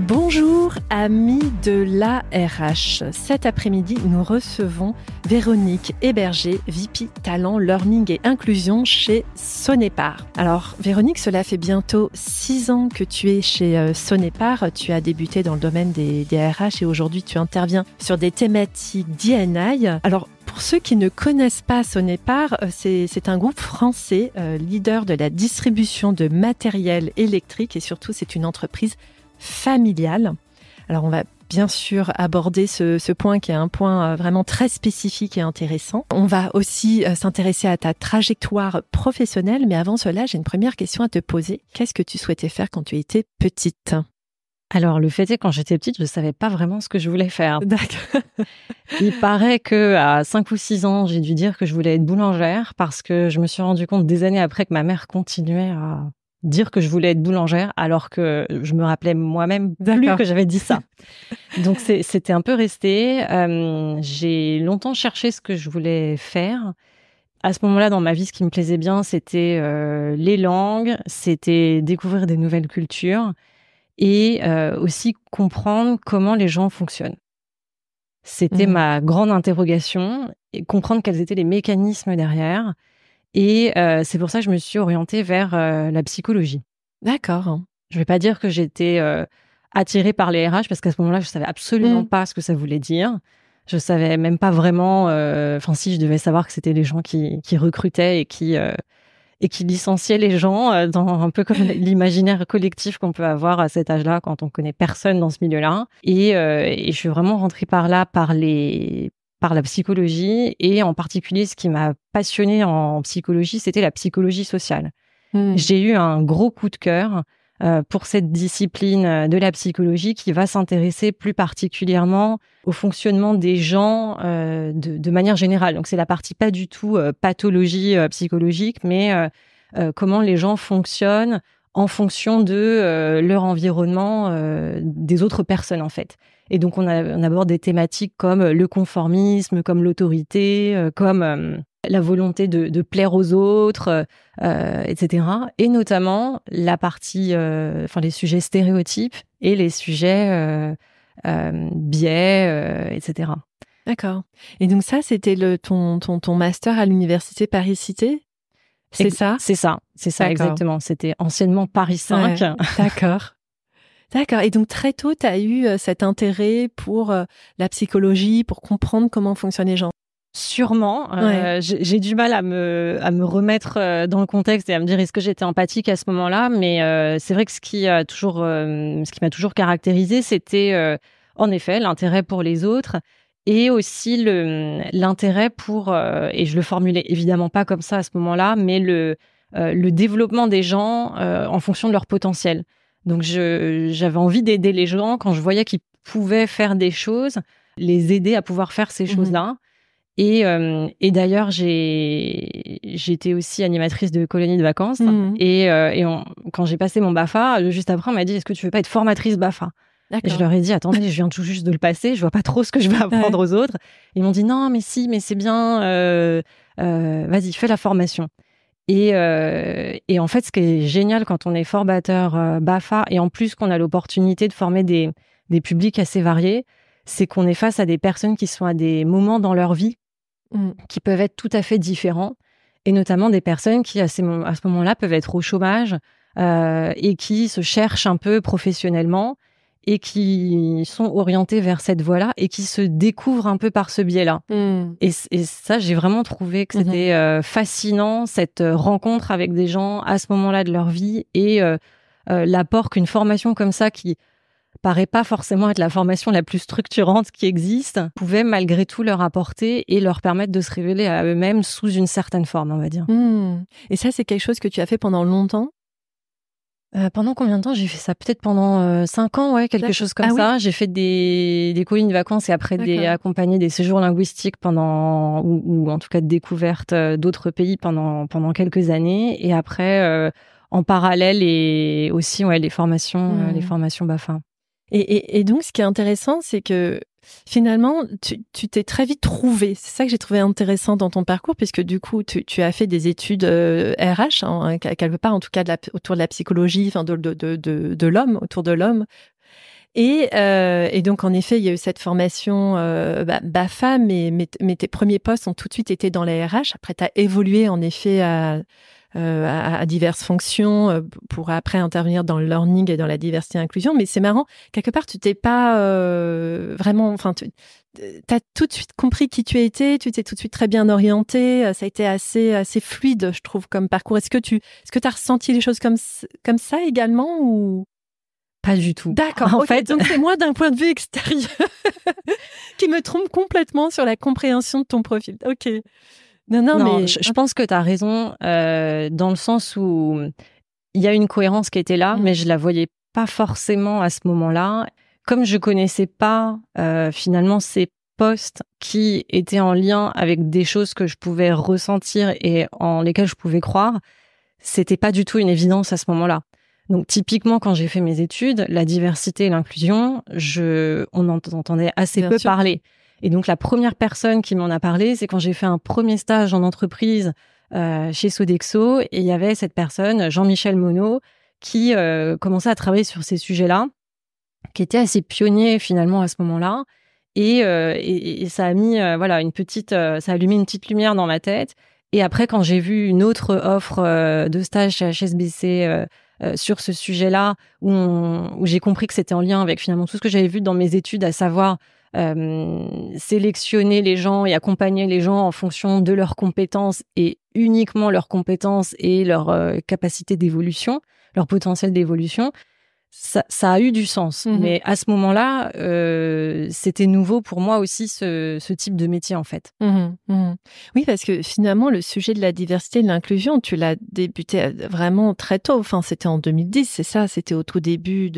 Bonjour amis de l'ARH. Cet après-midi, nous recevons Véronique Héberger, VP Talent, Learning et Inclusion chez Sonepar. Alors Véronique, cela fait bientôt 6 ans que tu es chez Sonepar. Tu as débuté dans le domaine des RH et aujourd'hui tu interviens sur des thématiques D&I. Alors pour ceux qui ne connaissent pas Sonepar, c'est un groupe français, leader de la distribution de matériel électrique et surtout c'est une entreprise familiale. Alors on va bien sûr aborder ce point qui est un point vraiment très spécifique et intéressant. On va aussi s'intéresser à ta trajectoire professionnelle, mais avant cela, j'ai une première question à te poser. Qu'est-ce que tu souhaitais faire quand tu étais petite ? Alors, le fait est, quand j'étais petite, je savais pas vraiment ce que je voulais faire. D'accord. Il paraît que à 5 ou 6 ans, j'ai dû dire que je voulais être boulangère parce que je me suis rendu compte des années après que ma mère continuait à dire que je voulais être boulangère alors que je me rappelais moi-même plus que j'avais dit ça. Donc, c'était un peu resté. J'ai longtemps cherché ce que je voulais faire. À ce moment-là, dans ma vie, ce qui me plaisait bien, c'était les langues, c'était découvrir des nouvelles cultures et aussi comprendre comment les gens fonctionnent. C'était ma grande interrogation, et comprendre quels étaient les mécanismes derrière. Et c'est pour ça que je me suis orientée vers la psychologie. D'accord. Je vais pas dire que j'étais attirée par les RH parce qu'à ce moment-là, je savais absolument pas ce que ça voulait dire. Je savais même pas vraiment. Enfin, si, je devais savoir que c'était les gens qui recrutaient et qui licenciaient les gens dans un peu comme l'imaginaire collectif qu'on peut avoir à cet âge-là quand on connaît personne dans ce milieu-là. Et je suis vraiment rentrée par là, par la psychologie, et en particulier, ce qui m'a passionnée en psychologie, c'était la psychologie sociale. J'ai eu un gros coup de cœur pour cette discipline de la psychologie qui va s'intéresser plus particulièrement au fonctionnement des gens de manière générale. Donc, c'est la partie pas du tout pathologie psychologique, mais comment les gens fonctionnent en fonction de leur environnement, des autres personnes, en fait. Et donc, on aborde des thématiques comme le conformisme, comme l'autorité, comme la volonté de plaire aux autres, etc. Et notamment la partie, les sujets stéréotypes et les sujets biais, etc. D'accord. Et donc ça, c'était ton master à l'université Paris-Cité ? C'est ça ? C'est ça, exactement. C'était anciennement Paris 5. Ouais, d'accord. D'accord. Et donc, très tôt, tu as eu cet intérêt pour la psychologie, pour comprendre comment fonctionnent les gens. Sûrement. J'ai du mal à me remettre dans le contexte et à me dire est-ce que j'étais empathique à ce moment-là. Mais c'est vrai que ce qui m'a toujours caractérisé, c'était en effet l'intérêt pour les autres et aussi l'intérêt pour, et je le formulais évidemment pas comme ça à ce moment-là, mais le développement des gens en fonction de leur potentiel. Donc, j'avais envie d'aider les gens quand je voyais qu'ils pouvaient faire des choses, les aider à pouvoir faire ces choses-là. Et d'ailleurs, j'étais aussi animatrice de colonies de vacances. Et quand j'ai passé mon BAFA, juste après, on m'a dit, est-ce que tu veux pas être formatrice BAFA ? Et je leur ai dit, attendez, je viens tout juste de le passer, je vois pas trop ce que je vais apprendre aux autres. Ils m'ont dit, non, mais c'est bien, vas-y, fais la formation. Et en fait, ce qui est génial quand on est formateur BAFA et en plus qu'on a l'opportunité de former des publics assez variés, c'est qu'on est face à des personnes qui sont à des moments dans leur vie qui peuvent être tout à fait différents, et notamment des personnes qui, à ce moment-là, peuvent être au chômage et qui se cherchent un peu professionnellement et qui sont orientées vers cette voie-là et qui se découvrent un peu par ce biais-là. Et ça, j'ai vraiment trouvé que c'était fascinant, cette rencontre avec des gens à ce moment-là de leur vie et l'apport qu'une formation comme ça, qui paraît pas forcément être la formation la plus structurante qui existe, pouvait malgré tout leur apporter et leur permettre de se révéler à eux-mêmes sous une certaine forme, on va dire. Et ça, c'est quelque chose que tu as fait pendant longtemps ? Pendant combien de temps ? J'ai fait ça peut-être pendant 5 ans, quelque chose comme ça. Oui. J'ai fait des colonies de vacances et après accompagné des séjours linguistiques ou en tout cas de découverte d'autres pays pendant quelques années. Et après, en parallèle, et aussi les formations BAFA. Et donc, ce qui est intéressant, c'est que finalement, tu t'es très vite trouvé. C'est ça que j'ai trouvé intéressant dans ton parcours, puisque du coup, tu as fait des études RH, quelque part, en tout cas autour de la psychologie, enfin de l'homme, autour de l'homme. Et donc, en effet, il y a eu cette formation BAFA, mais tes premiers postes ont tout de suite été dans la RH. Après, tu as évolué, en effet, à diverses fonctions pour après intervenir dans le learning et dans la diversité et l'inclusion. Mais c'est marrant, quelque part, tu t'es pas vraiment... Enfin, tu as tout de suite compris qui tu étais, tu t'es tout de suite très bien orienté. Ça a été assez fluide, je trouve, comme parcours. Est-ce que tu as ressenti les choses comme ça également ou... Pas du tout. D'accord. En fait, donc c'est moi d'un point de vue extérieur qui me trompe complètement sur la compréhension de ton profil. Ok. Non, mais je pense que tu as raison dans le sens où il y a une cohérence qui était là, mais je la voyais pas forcément à ce moment-là. Comme je connaissais pas finalement ces postes qui étaient en lien avec des choses que je pouvais ressentir et en lesquelles je pouvais croire, c'était pas du tout une évidence à ce moment-là. Donc typiquement, quand j'ai fait mes études, la diversité et l'inclusion, on en entendait assez peu parler. Et donc la première personne qui m'en a parlé, c'est quand j'ai fait un premier stage en entreprise chez Sodexo, et il y avait cette personne, Jean-Michel Monod, qui commençait à travailler sur ces sujets-là, qui était assez pionnier finalement à ce moment-là. Et ça a mis ça a allumé une petite lumière dans ma tête. Et après, quand j'ai vu une autre offre de stage chez HSBC sur ce sujet-là, où j'ai compris que c'était en lien avec finalement tout ce que j'avais vu dans mes études, à savoir sélectionner les gens et accompagner les gens en fonction de leurs compétences et uniquement leurs compétences et leur capacité d'évolution, leur potentiel d'évolution. Ça a eu du sens. Mais à ce moment-là, c'était nouveau pour moi aussi ce type de métier, en fait. Oui, parce que finalement, le sujet de la diversité et de l'inclusion, tu l'as débuté vraiment très tôt. Enfin, c'était en 2010, c'est ça. C'était au tout début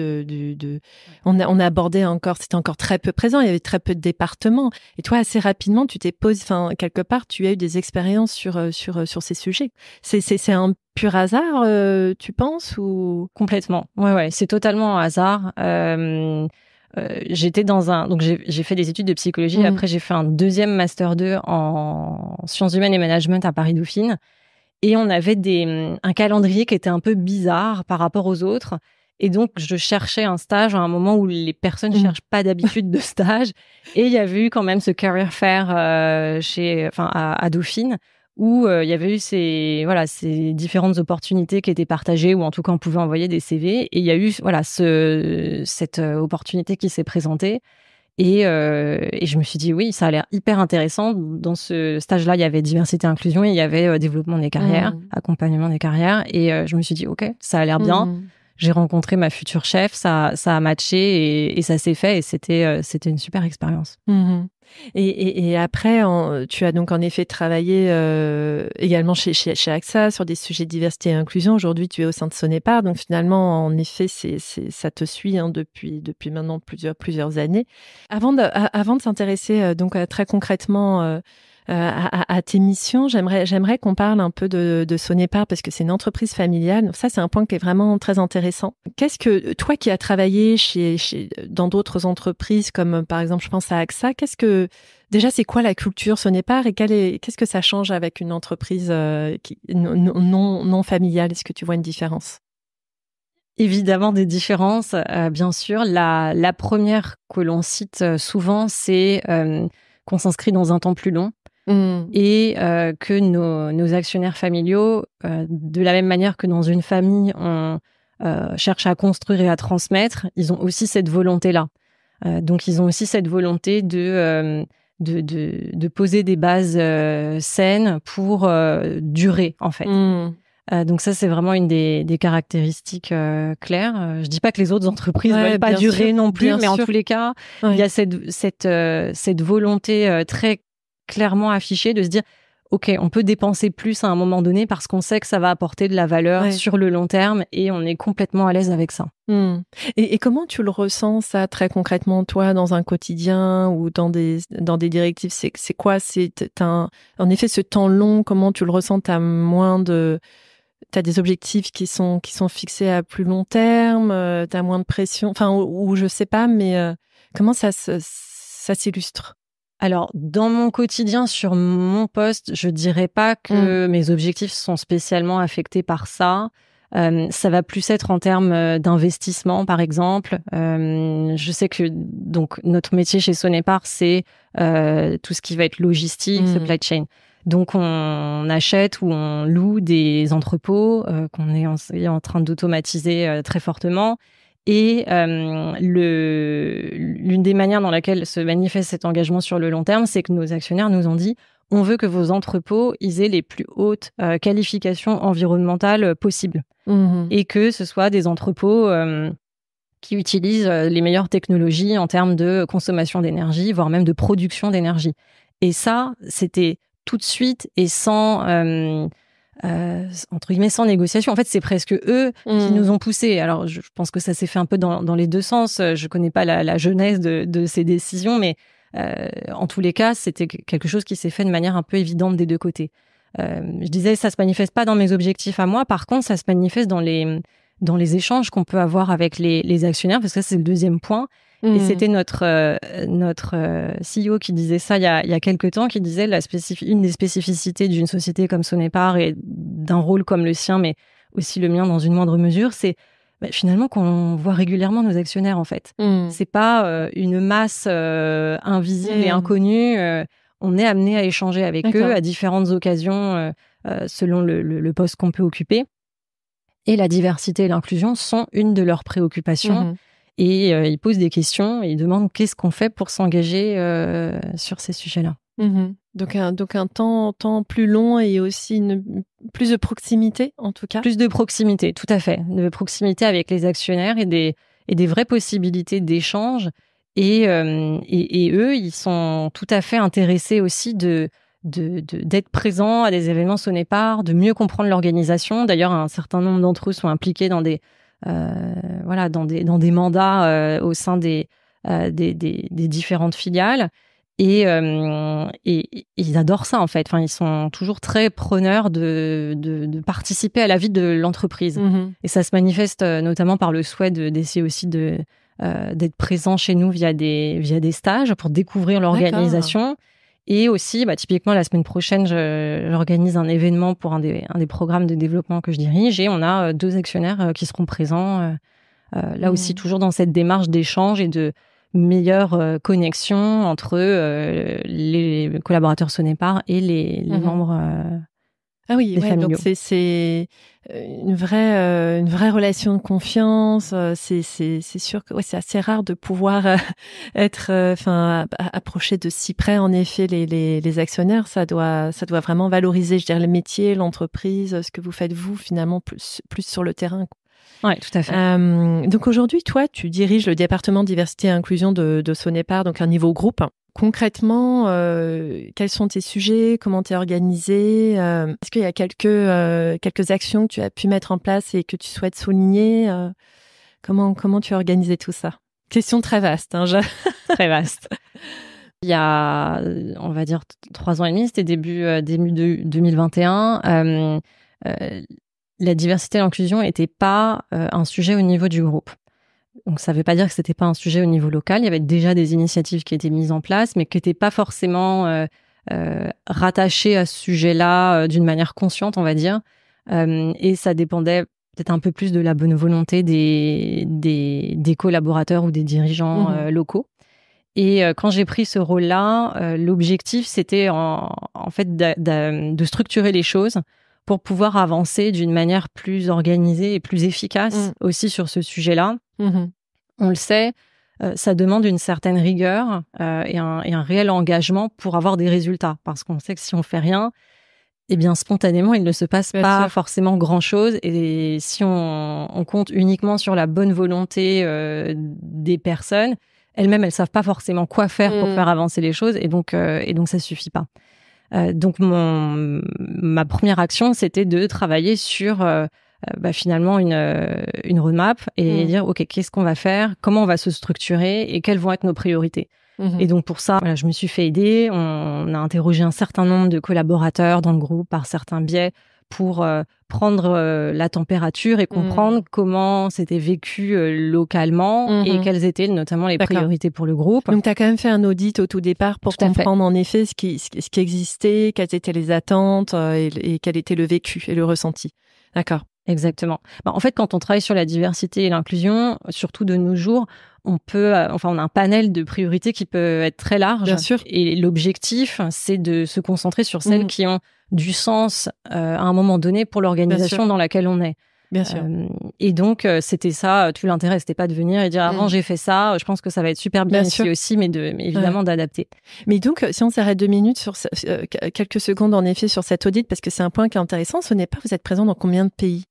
on abordait encore, c'était encore très peu présent. Il y avait très peu de départements. Et toi, assez rapidement, tu t'es posé, enfin, quelque part, tu as eu des expériences sur ces sujets. C'est un pur hasard, tu penses, ou complètement? Ouais, c'est totalement un hasard. J'étais donc j'ai fait des études de psychologie. Après, j'ai fait un deuxième master 2 en sciences humaines et management à Paris-Dauphine. Et on avait un calendrier qui était un peu bizarre par rapport aux autres. Et donc, je cherchais un stage à un moment où les personnes cherchent pas d'habitude de stage. Et il y avait eu quand même ce career fair à Dauphine, où il y avait eu ces différentes opportunités qui étaient partagées, ou en tout cas on pouvait envoyer des CV, et il y a eu cette opportunité qui s'est présentée, et je me suis dit oui, ça a l'air hyper intéressant. Dans ce stage-là, il y avait diversité et inclusion, et il y avait développement des carrières, accompagnement des carrières, et je me suis dit ok, ça a l'air bien. J'ai rencontré ma future chef, ça a matché, et ça s'est fait, et c'était une super expérience. Et après, tu as donc en effet travaillé également chez AXA sur des sujets de diversité et inclusion. Aujourd'hui, tu es au sein de Sonepar, donc finalement, en effet, ça te suit depuis maintenant plusieurs années. Avant de s'intéresser donc très concrètement à tes missions, j'aimerais qu'on parle un peu de Sonepar, parce que c'est une entreprise familiale. Donc ça, c'est un point qui est vraiment très intéressant. Qu'est-ce que toi qui as travaillé dans d'autres entreprises, comme par exemple, je pense à AXA, déjà, c'est quoi la culture Sonepar, et qu'est-ce que ça change avec une entreprise non familiale? Est-ce que tu vois une différence? Évidemment des différences, bien sûr. La première que l'on cite souvent, c'est qu'on s'inscrit dans un temps plus long. Et que nos actionnaires familiaux, de la même manière que dans une famille, on cherche à construire et à transmettre, ils ont aussi cette volonté-là. Donc, ils ont aussi cette volonté de poser des bases saines pour durer, en fait. Donc ça, c'est vraiment une des caractéristiques claires. Je dis pas que les autres entreprises veulent pas durer non plus, mais en tous les cas, il y a cette volonté très clairement affiché de se dire ok, on peut dépenser plus à un moment donné parce qu'on sait que ça va apporter de la valeur sur le long terme, et on est complètement à l'aise avec ça. Et comment tu le ressens, ça, très concrètement, toi, dans un quotidien ou dans des directives? C'est quoi? En effet, ce temps long, comment tu le ressens? T'as des objectifs qui sont fixés à plus long terme, t'as moins de pression, enfin, ou je sais pas, mais comment ça s'illustre? Alors, dans mon quotidien, sur mon poste, je dirais pas que mes objectifs sont spécialement affectés par ça. Ça va plus être en termes d'investissement, par exemple. Je sais que donc notre métier chez Sonepar, c'est tout ce qui va être logistique, supply chain. Donc on achète ou on loue des entrepôts qu'on est en train d'automatiser très fortement. Et l'une des manières dans laquelle se manifeste cet engagement sur le long terme, c'est que nos actionnaires nous ont dit: on veut que vos entrepôts aient les plus hautes qualifications environnementales possibles. Et que ce soit des entrepôts qui utilisent les meilleures technologies en termes de consommation d'énergie, voire même de production d'énergie. Et ça, c'était tout de suite et sans, entre guillemets, sans négociation. En fait, c'est presque eux qui nous ont poussés. Alors, je pense que ça s'est fait un peu dans les deux sens. Je connais pas la genèse de ces décisions, mais en tous les cas, c'était quelque chose qui s'est fait de manière un peu évidente des deux côtés. Je disais, ça se manifeste pas dans mes objectifs à moi. Par contre, ça se manifeste dans les échanges qu'on peut avoir avec les actionnaires, parce que ça, c'est le deuxième point. Et c'était notre CEO qui disait ça il y a quelques temps, qui disait une des spécificités d'une société comme Sonepar et d'un rôle comme le sien, mais aussi le mien dans une moindre mesure, c'est finalement qu'on voit régulièrement nos actionnaires, en fait. C'est pas une masse invisible et inconnue. On est amené à échanger avec eux à différentes occasions selon le poste qu'on peut occuper. Et la diversité et l'inclusion sont une de leurs préoccupations. Et ils posent des questions et ils demandent qu'est-ce qu'on fait pour s'engager sur ces sujets-là. Donc un temps plus long et aussi plus de proximité, en tout cas. Plus de proximité, tout à fait. De proximité avec les actionnaires et des vraies possibilités d'échange. Et eux, ils sont tout à fait intéressés aussi d'être présents à des événements Sonepar, de mieux comprendre l'organisation. D'ailleurs, un certain nombre d'entre eux sont impliqués dans des mandats au sein des différentes filiales. Et ils adorent ça, en fait. Enfin, ils sont toujours très preneurs de participer à la vie de l'entreprise. Et ça se manifeste notamment par le souhait d'essayer aussi d'être présent chez nous via des stages pour découvrir l'organisation. D'accord. Et aussi, typiquement, la semaine prochaine, j'organise un événement pour un des programmes de développement que je dirige, et on a 2 actionnaires qui seront présents. Là aussi, toujours dans cette démarche d'échange et de meilleure connexion entre les collaborateurs Sonepar et les membres des familiaux. Donc c'est une vraie relation de confiance. C'est sûr que c'est assez rare de pouvoir être approcher de si près, en effet, les actionnaires. Ça doit vraiment valoriser, je dirais, le métier, l'entreprise, ce que vous faites vous, finalement, plus sur le terrain. Oui, tout à fait. Donc aujourd'hui, toi, tu diriges le département diversité et inclusion de Sonepar, donc un niveau groupe. Concrètement, quels sont tes sujets? Comment tu es organisé? Est-ce qu'il y a quelques actions que tu as pu mettre en place et que tu souhaites souligner? Comment tu as organisé tout ça? Question très vaste. Très vaste. Il y a, on va dire, 3 ans et demi, c'était début 2021. La diversité et l'inclusion n'était pas un sujet au niveau du groupe. Donc, ça ne veut pas dire que c'était pas un sujet au niveau local. Il y avait déjà des initiatives qui étaient mises en place, mais qui n'étaient pas forcément rattachées à ce sujet-là d'une manière consciente, on va dire. Et ça dépendait peut-être un peu plus de la bonne volonté des collaborateurs ou des dirigeants locaux. Et quand j'ai pris ce rôle-là, l'objectif, c'était en fait de structurer les choses pour pouvoir avancer d'une manière plus organisée et plus efficace aussi sur ce sujet-là. On le sait, ça demande une certaine rigueur et un réel engagement pour avoir des résultats. Parce qu'on sait que si on fait rien, eh bien spontanément, il ne se passe pas forcément grand-chose. Et si on compte uniquement sur la bonne volonté des personnes, elles-mêmes, elles savent pas forcément quoi faire pour faire avancer les choses. Et donc ça suffit pas. Donc ma première action, c'était de travailler sur finalement une roadmap et dire ok, qu'est-ce qu'on va faire, comment on va se structurer et quelles vont être nos priorités. Et donc pour ça, je me suis fait aider. On a interrogé un certain nombre de collaborateurs dans le groupe par certains biais pour prendre la température et comprendre comment c'était vécu localement et quelles étaient notamment les priorités pour le groupe. Donc, tu as quand même fait un audit au tout départ pour comprendre en effet ce qui existait, quelles étaient les attentes et quel était le vécu et le ressenti. D'accord. Exactement. En fait, quand on travaille sur la diversité et l'inclusion, surtout de nos jours, on a un panel de priorités qui peut être très large. Bien sûr. Et l'objectif, c'est de se concentrer sur celles qui ont du sens à un moment donné pour l'organisation dans laquelle on est. Bien sûr. Et donc, c'était ça, tout l'intérêt, c'était pas de venir et dire avant j'ai fait ça, je pense que ça va être super bien ici aussi, mais évidemment d'adapter. Mais donc, si on s'arrête 2 minutes sur quelques secondes en effet sur cet audit, parce que c'est un point qui est intéressant, Sonepar, vous êtes présent dans combien de pays ?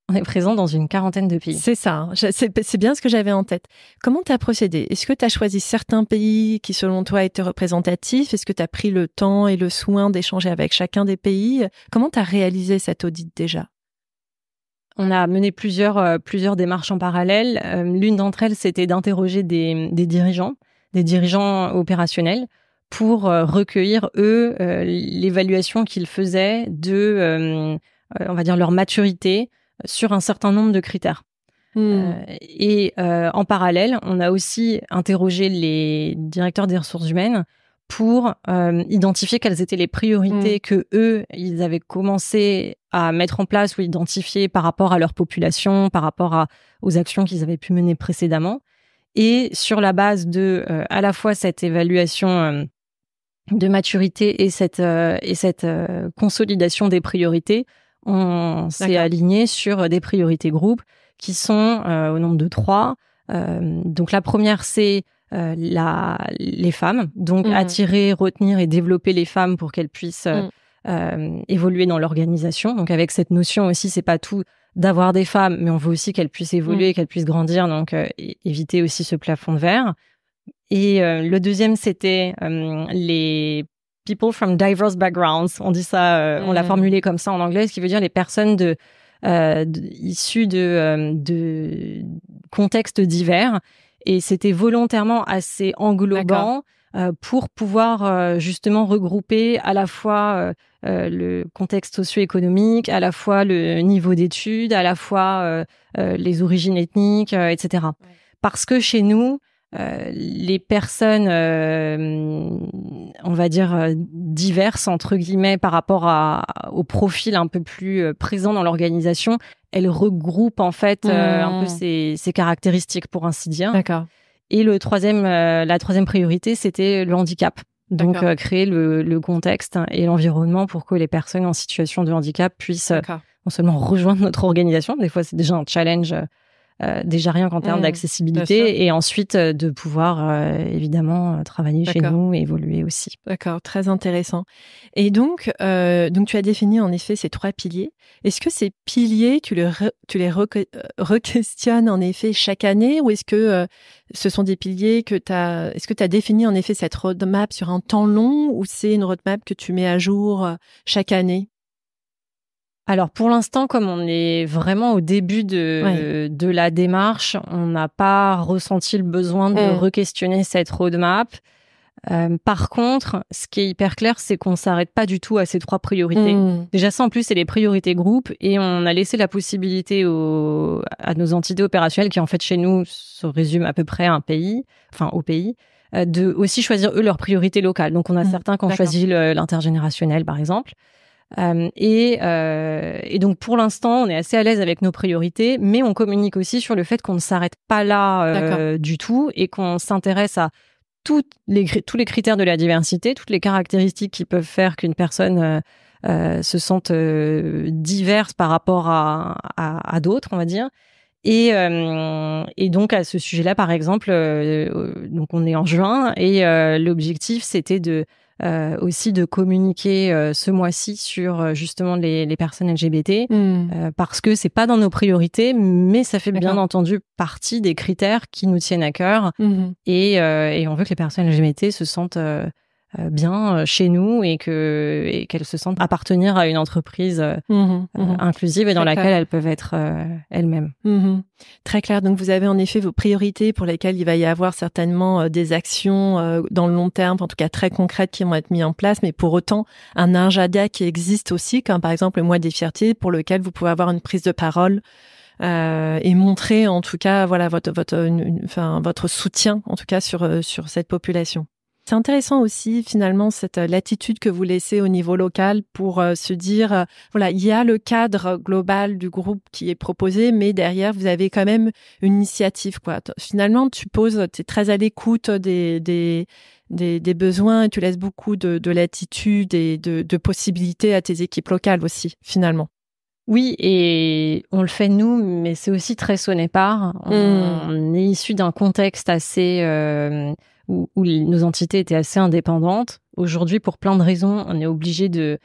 On est présent dans une 40aine de pays. C'est ça, c'est bien ce que j'avais en tête. Comment tu as procédé ? Est-ce que tu as choisi certains pays qui, selon toi, étaient représentatifs ? Est-ce que tu as pris le temps et le soin d'échanger avec chacun des pays ? Comment tu as réalisé cet audit déjà ? On a mené plusieurs démarches en parallèle. L'une d'entre elles, c'était d'interroger des dirigeants opérationnels pour recueillir, eux, l'évaluation qu'ils faisaient de, on va dire, leur maturité sur un certain nombre de critères. En parallèle, on a aussi interrogé les directeurs des ressources humaines pour identifier quelles étaient les priorités que eux, ils avaient commencé à mettre en place ou identifier par rapport à leur population, par rapport aux actions qu'ils avaient pu mener précédemment. Et sur la base de à la fois cette évaluation de maturité et cette consolidation des priorités, on s'est aligné sur des priorités groupes qui sont au nombre de 3. Donc la première, c'est les femmes. Donc attirer, retenir et développer les femmes pour qu'elles puissent évoluer dans l'organisation. Donc avec cette notion aussi, c'est pas tout d'avoir des femmes, mais on veut aussi qu'elles puissent évoluer, qu'elles puissent grandir. Donc éviter aussi ce plafond de verre. Et le deuxième, c'était les people from diverse backgrounds. On dit ça, on l'a formulé comme ça en anglais, ce qui veut dire les personnes issues de contextes divers. Et c'était volontairement assez englobant pour pouvoir justement regrouper à la fois le contexte socio-économique, à la fois le niveau d'études, à la fois les origines ethniques, etc. Ouais. Parce que chez nous, les personnes, on va dire, diverses, entre guillemets, par rapport au profil un peu plus présent dans l'organisation, elles regroupent en fait un peu ces caractéristiques, pour ainsi dire. D'accord. Et la troisième priorité, c'était le handicap. Donc, créer le contexte et l'environnement pour que les personnes en situation de handicap puissent non seulement rejoindre notre organisation, des fois c'est déjà un challenge, déjà rien qu'en termes d'accessibilité, et ensuite de pouvoir évidemment travailler chez nous et évoluer aussi. D'accord, très intéressant. Et donc tu as défini en effet ces 3 piliers. Est-ce que ces piliers, tu les re-questionnes en effet chaque année, ou est-ce que ce sont des piliers est-ce que tu as défini en effet cette roadmap sur un temps long, ou c'est une roadmap que tu mets à jour chaque année ? Alors pour l'instant, comme on est vraiment au début de la démarche, on n'a pas ressenti le besoin de re-questionner cette roadmap. Par contre, ce qui est hyper clair, c'est qu'on s'arrête pas du tout à ces 3 priorités. Déjà ça, en plus, c'est les priorités groupes, et on a laissé la possibilité à nos entités opérationnelles, qui en fait chez nous se résument à peu près au pays, de aussi choisir eux leurs priorités locales. Donc on a certains qui ont choisi l'intergénérationnel, par exemple. Et donc pour l'instant, on est assez à l'aise avec nos priorités, mais on communique aussi sur le fait qu'on ne s'arrête pas là du tout, et qu'on s'intéresse à tous les critères de la diversité, toutes les caractéristiques qui peuvent faire qu'une personne se sente diverse par rapport à d'autres, on va dire. Et donc à ce sujet-là, par exemple, donc on est en juin, et l'objectif c'était aussi de communiquer ce mois-ci sur justement les personnes LGBT, parce que c'est pas dans nos priorités, mais ça fait bien entendu partie des critères qui nous tiennent à cœur, et on veut que les personnes LGBT se sentent bien chez nous, et qu'elles se sentent appartenir à une entreprise inclusive et dans laquelle elles peuvent être elles-mêmes. Très clair. Donc vous avez en effet vos priorités pour lesquelles il va y avoir certainement des actions dans le long terme, en tout cas très concrètes, qui vont être mises en place, mais pour autant un agenda qui existe aussi, comme par exemple le mois des fiertés, pour lequel vous pouvez avoir une prise de parole et montrer en tout cas votre soutien en tout cas sur cette population. C'est intéressant aussi, finalement, cette latitude que vous laissez au niveau local pour se dire, voilà, il y a le cadre global du groupe qui est proposé, mais derrière, vous avez quand même une initiative, quoi. Finalement, tu es très à l'écoute des besoins, et tu laisses beaucoup de latitude et de possibilités à tes équipes locales aussi, finalement. Oui, et on le fait nous, mais c'est aussi très Sonepar. On est issu d'un contexte assez où nos entités étaient assez indépendantes. Aujourd'hui, pour plein de raisons, on est obligé de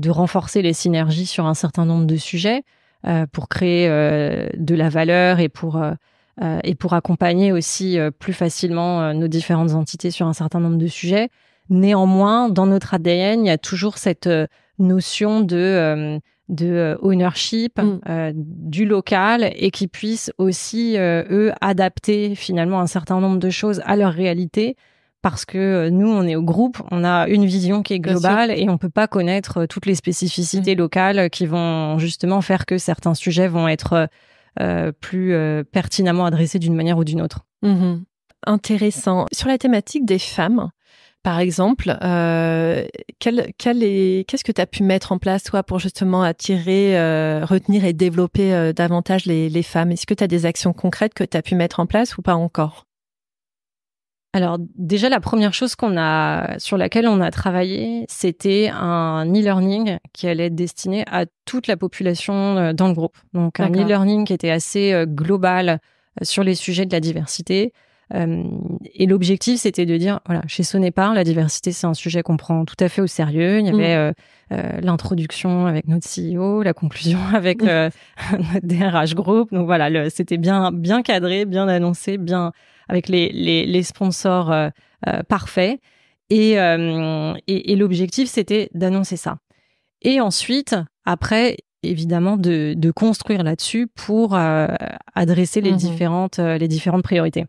renforcer les synergies sur un certain nombre de sujets pour créer de la valeur et pour accompagner aussi plus facilement nos différentes entités sur un certain nombre de sujets. Néanmoins, dans notre ADN, il y a toujours cette notion de ownership du local et qui puissent aussi, eux, adapter finalement un certain nombre de choses à leur réalité parce que nous, on est au groupe, on a une vision qui est globale et on peut pas connaître toutes les spécificités locales qui vont justement faire que certains sujets vont être plus pertinemment adressés d'une manière ou d'une autre. Intéressant. Sur la thématique des femmes, par exemple, qu'est-ce que tu as pu mettre en place, toi, pour justement attirer, retenir et développer davantage les femmes? Est-ce que tu as des actions concrètes que tu as pu mettre en place ou pas encore? Alors, déjà, la première chose sur laquelle on a travaillé, c'était un e-learning qui allait être destiné à toute la population dans le groupe. Donc, un e-learning qui était assez global sur les sujets de la diversité. Et l'objectif, c'était de dire, voilà, chez Sonepar, la diversité, c'est un sujet qu'on prend tout à fait au sérieux. Il y avait l'introduction avec notre CEO, la conclusion avec notre DRH Group. Donc voilà, c'était bien cadré, bien annoncé, bien avec les sponsors parfaits. Et l'objectif, c'était d'annoncer ça. Et ensuite, après, évidemment, de construire là-dessus pour adresser les différentes priorités.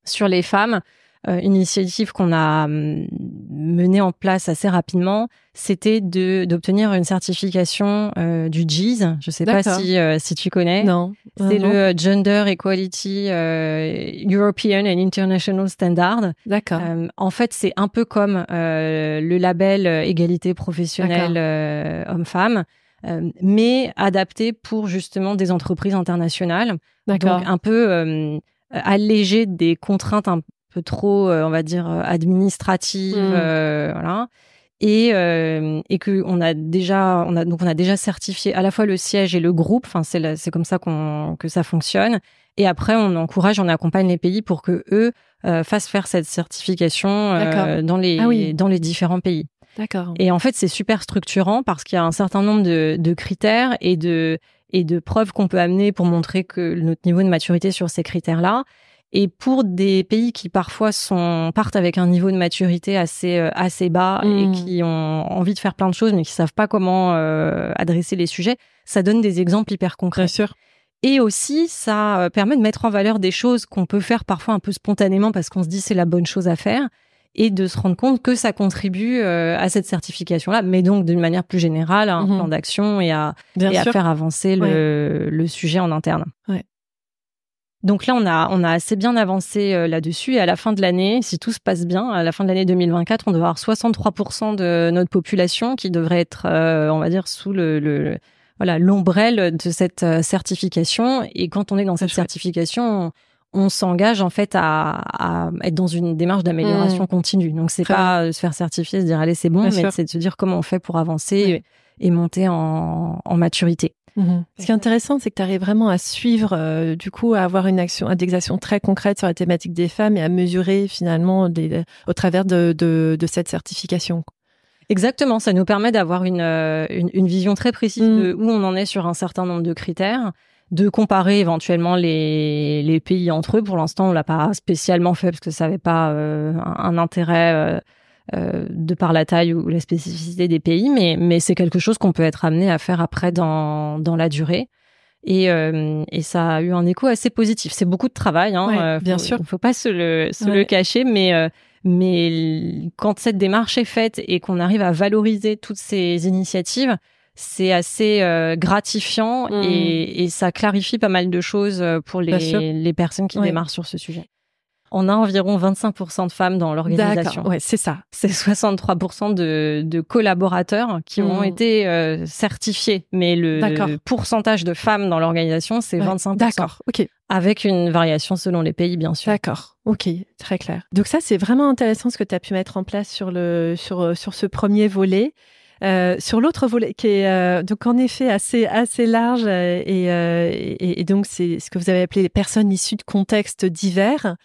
Sur les femmes, une initiative qu'on a menée en place assez rapidement, c'était d'obtenir une certification du GEES. Je sais pas si tu connais. Non. C'est le Gender Equality European and International Standard. D'accord. En fait, c'est un peu comme le label égalité professionnelle homme-femme, mais adapté pour justement des entreprises internationales. D'accord. Donc un peu alléger des contraintes un peu trop, on va dire, administratives, voilà. Et que on a déjà certifié à la fois le siège et le groupe. Enfin, c'est comme ça que ça fonctionne. Et après, on accompagne les pays pour que eux fassent faire cette certification dans les différents pays. D'accord. Et en fait, c'est super structurant parce qu'il y a un certain nombre de critères et de preuves qu'on peut amener pour montrer que notre niveau de maturité sur ces critères-là. Et pour des pays qui parfois partent avec un niveau de maturité assez bas et qui ont envie de faire plein de choses mais qui savent pas comment adresser les sujets, ça donne des exemples hyper concrets. Bien sûr. Et aussi, ça permet de mettre en valeur des choses qu'on peut faire parfois un peu spontanément parce qu'on se dit c'est la bonne chose à faire et de se rendre compte que ça contribue à cette certification-là, mais donc d'une manière plus générale, à un plan d'action et à faire avancer le sujet en interne. Ouais. Donc là, on a assez bien avancé là-dessus. Et à la fin de l'année, si tout se passe bien, à la fin de l'année 2024, on devrait avoir 63% de notre population qui devrait être, on va dire, sous l'ombrelle de cette certification. Et quand on est dans cette certification, on s'engage en fait à être dans une démarche d'amélioration continue. Donc c'est pas se faire certifier, se dire allez c'est bon, mais c'est de se dire comment on fait pour avancer et monter en maturité. Ce qui est intéressant, c'est que tu arrives vraiment à suivre, du coup, à avoir des actions très concrètes sur la thématique des femmes et à mesurer finalement au travers de cette certification. Exactement, ça nous permet d'avoir une vision très précise de où on en est sur un certain nombre de critères, de comparer éventuellement les pays entre eux. Pour l'instant, on l'a pas spécialement fait parce que ça n'avait pas un intérêt de par la taille ou la spécificité des pays, mais c'est quelque chose qu'on peut être amené à faire après dans la durée. Et ça a eu un écho assez positif. C'est beaucoup de travail, hein. Bien sûr. Il faut pas se le cacher, mais quand cette démarche est faite et qu'on arrive à valoriser toutes ces initiatives, c'est assez gratifiant et ça clarifie pas mal de choses pour les personnes qui démarrent sur ce sujet. On a environ 25% de femmes dans l'organisation. D'accord, ouais, c'est ça. C'est 63% de collaborateurs qui ont été certifiés. Mais le pourcentage de femmes dans l'organisation, c'est 25%. D'accord, ok. Avec une variation selon les pays, bien sûr. D'accord, ok, très clair. Donc ça, c'est vraiment intéressant ce que tu as pu mettre en place sur ce premier volet. Sur l'autre volet qui est donc en effet assez large et donc c'est ce que vous avez appelé les personnes issues de contextes divers.